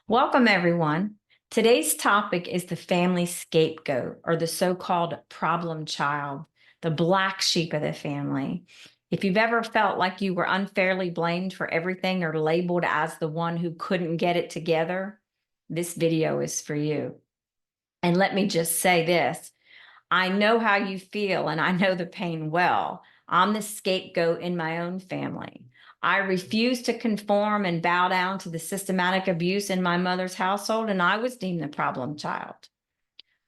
Welcome, everyone. Today's topic is the family scapegoat, or the so-called problem child, the black sheep of the family. If you've ever felt like you were unfairly blamed for everything or labeled as the one who couldn't get it together, this video is for you. And let me just say this. I know how you feel and I know the pain well. I'm the scapegoat in my own family. I refused to conform and bow down to the systematic abuse in my mother's household, and I was deemed the problem child.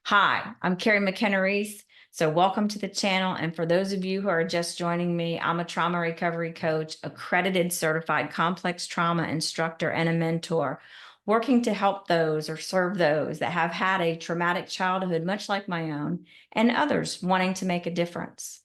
Hi, I'm Kerri McKenna Reece. So welcome to the channel. And for those of you who are just joining me, I'm a trauma recovery coach, accredited certified complex trauma instructor, and a mentor, working to help those or serve those that have had a traumatic childhood, much like my own, and others wanting to make a difference.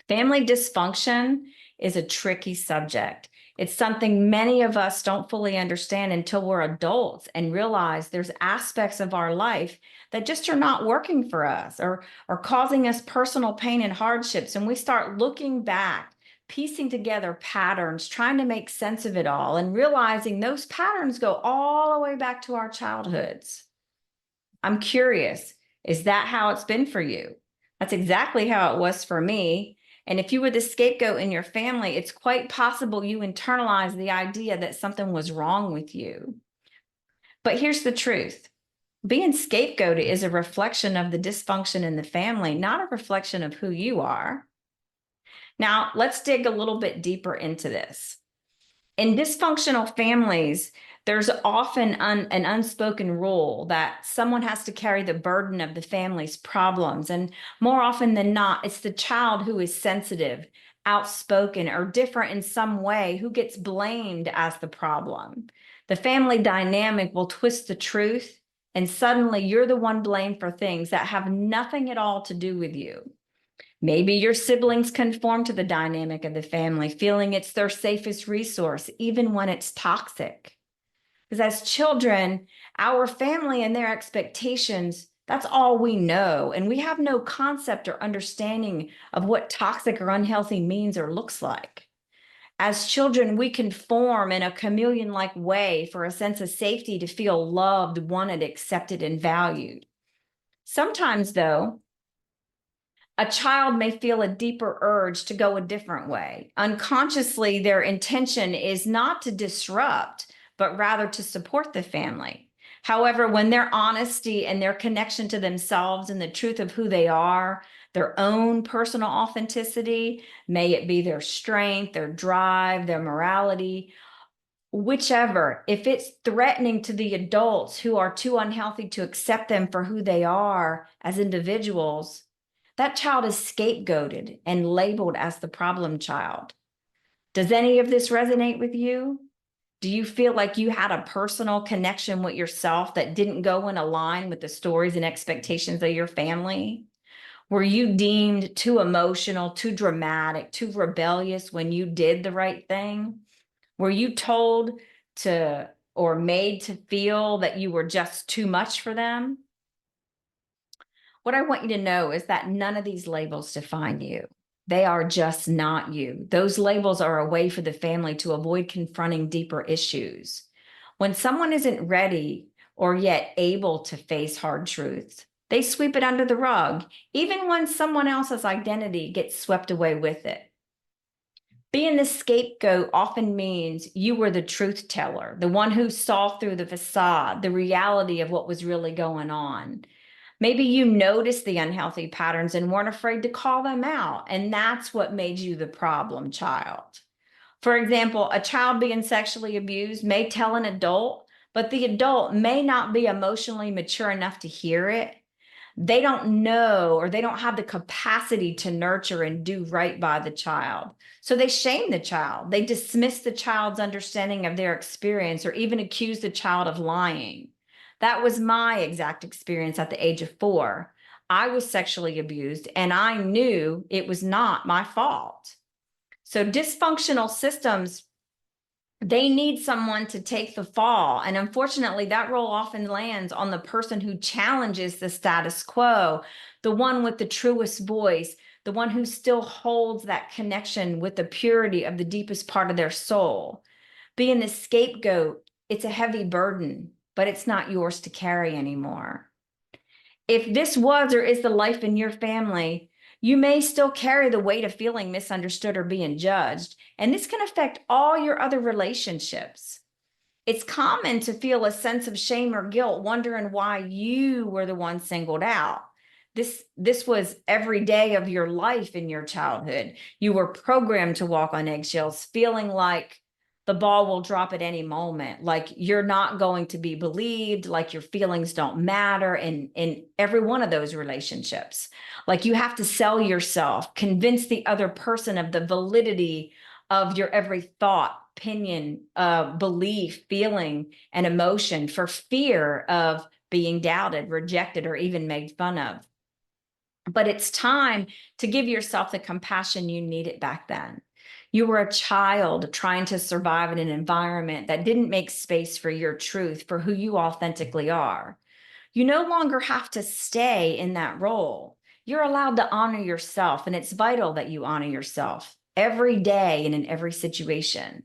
Family dysfunction is a tricky subject. It's something many of us don't fully understand until we're adults and realize there's aspects of our life that just are not working for us or causing us personal pain and hardships. And we start looking back, piecing together patterns, trying to make sense of it all, and realizing those patterns go all the way back to our childhoods. I'm curious, is that how it's been for you? That's exactly how it was for me. And if you were the scapegoat in your family, it's quite possible you internalized the idea that something was wrong with you. But here's the truth. Being scapegoated is a reflection of the dysfunction in the family, not a reflection of who you are. Now, let's dig a little bit deeper into this. In dysfunctional families, there's often an unspoken rule that someone has to carry the burden of the family's problems. And more often than not, it's the child who is sensitive, outspoken, or different in some way who gets blamed as the problem. The family dynamic will twist the truth, and suddenly you're the one blamed for things that have nothing at all to do with you. Maybe your siblings conform to the dynamic of the family, feeling it's their safest resource, even when it's toxic. Because as children, our family and their expectations, that's all we know. And we have no concept or understanding of what toxic or unhealthy means or looks like. As children, we conform in a chameleon-like way for a sense of safety, to feel loved, wanted, accepted, and valued. Sometimes, though, a child may feel a deeper urge to go a different way. Unconsciously, their intention is not to disrupt, but rather to support the family. However, when their honesty and their connection to themselves and the truth of who they are, their own personal authenticity, may it be their strength, their drive, their morality, whichever, if it's threatening to the adults who are too unhealthy to accept them for who they are as individuals, that child is scapegoated and labeled as the problem child. Does any of this resonate with you? Do you feel like you had a personal connection with yourself that didn't go in line with the stories and expectations of your family? Were you deemed too emotional, too dramatic, too rebellious when you did the right thing? Were you told to or made to feel that you were just too much for them? What I want you to know is that none of these labels define you. They are just not you. Those labels are a way for the family to avoid confronting deeper issues. When someone isn't ready or yet able to face hard truths, they sweep it under the rug, even when someone else's identity gets swept away with it. Being the scapegoat often means you were the truth teller, the one who saw through the facade, the reality of what was really going on. Maybe you noticed the unhealthy patterns and weren't afraid to call them out, and that's what made you the problem child. For example, a child being sexually abused may tell an adult, but the adult may not be emotionally mature enough to hear it. They don't know, or they don't have the capacity to nurture and do right by the child. So they shame the child. They dismiss the child's understanding of their experience, or even accuse the child of lying. That was my exact experience at the age of 4. I was sexually abused, and I knew it was not my fault. So dysfunctional systems, they need someone to take the fall. And unfortunately, that role often lands on the person who challenges the status quo, the one with the truest voice, the one who still holds that connection with the purity of the deepest part of their soul. Being the scapegoat it's a heavy burden, but it's not yours to carry anymore. If this was or is the life in your family, you may still carry the weight of feeling misunderstood or being judged, and this can affect all your other relationships. It's common to feel a sense of shame or guilt, wondering why you were the one singled out. This was every day of your life in your childhood. You were programmed to walk on eggshells, feeling like the ball will drop at any moment, like you're not going to be believed, like your feelings don't matter in every one of those relationships. Like you have to sell yourself, convince the other person of the validity of your every thought, opinion, belief, feeling, and emotion for fear of being doubted, rejected, or even made fun of. But it's time to give yourself the compassion you needed back then. You were a child trying to survive in an environment that didn't make space for your truth, for who you authentically are. You no longer have to stay in that role. You're allowed to honor yourself, and it's vital that you honor yourself every day and in every situation.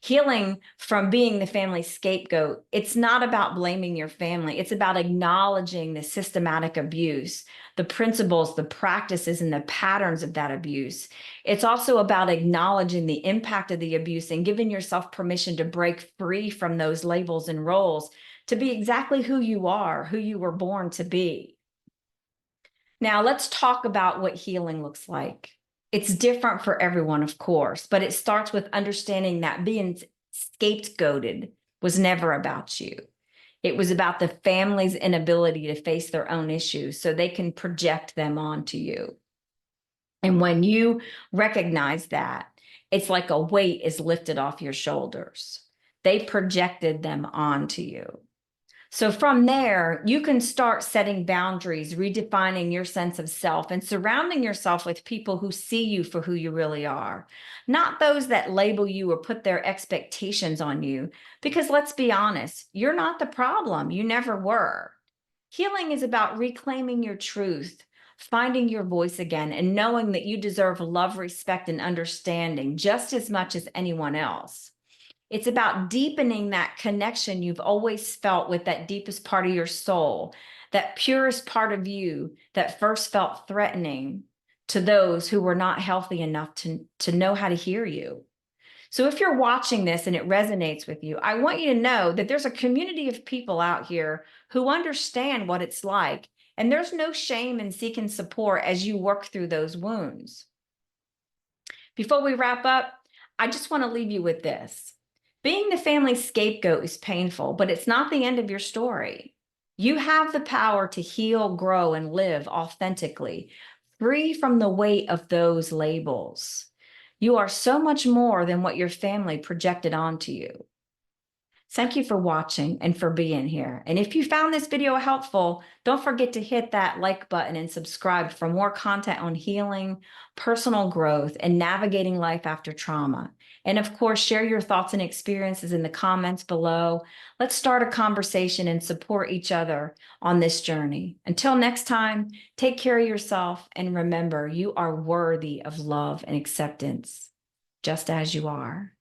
Healing from being the family scapegoat, it's not about blaming your family. It's about acknowledging the systematic abuse, the principles, the practices, and the patterns of that abuse. It's also about acknowledging the impact of the abuse and giving yourself permission to break free from those labels and roles to be exactly who you are, who you were born to be. Now, let's talk about what healing looks like. It's different for everyone, of course, but it starts with understanding that being scapegoated was never about you. It was about the family's inability to face their own issues so they can project them onto you. And when you recognize that, it's like a weight is lifted off your shoulders. They projected them onto you. So from there, you can start setting boundaries, redefining your sense of self, and surrounding yourself with people who see you for who you really are, not those that label you or put their expectations on you. Because let's be honest, you're not the problem. You never were. Healing is about reclaiming your truth, finding your voice again, and knowing that you deserve love, respect, and understanding just as much as anyone else. It's about deepening that connection you've always felt with that deepest part of your soul, that purest part of you that first felt threatening to those who were not healthy enough to know how to hear you. So if you're watching this and it resonates with you, I want you to know that there's a community of people out here who understand what it's like, and there's no shame in seeking support as you work through those wounds. Before we wrap up, I just want to leave you with this. Being the family scapegoat is painful, but it's not the end of your story. You have the power to heal, grow, and live authentically, free from the weight of those labels. You are so much more than what your family projected onto you. Thank you for watching and for being here. And if you found this video helpful, don't forget to hit that like button and subscribe for more content on healing, personal growth, and navigating life after trauma. And of course, share your thoughts and experiences in the comments below. Let's start a conversation and support each other on this journey. Until next time, take care of yourself and remember, you are worthy of love and acceptance, just as you are.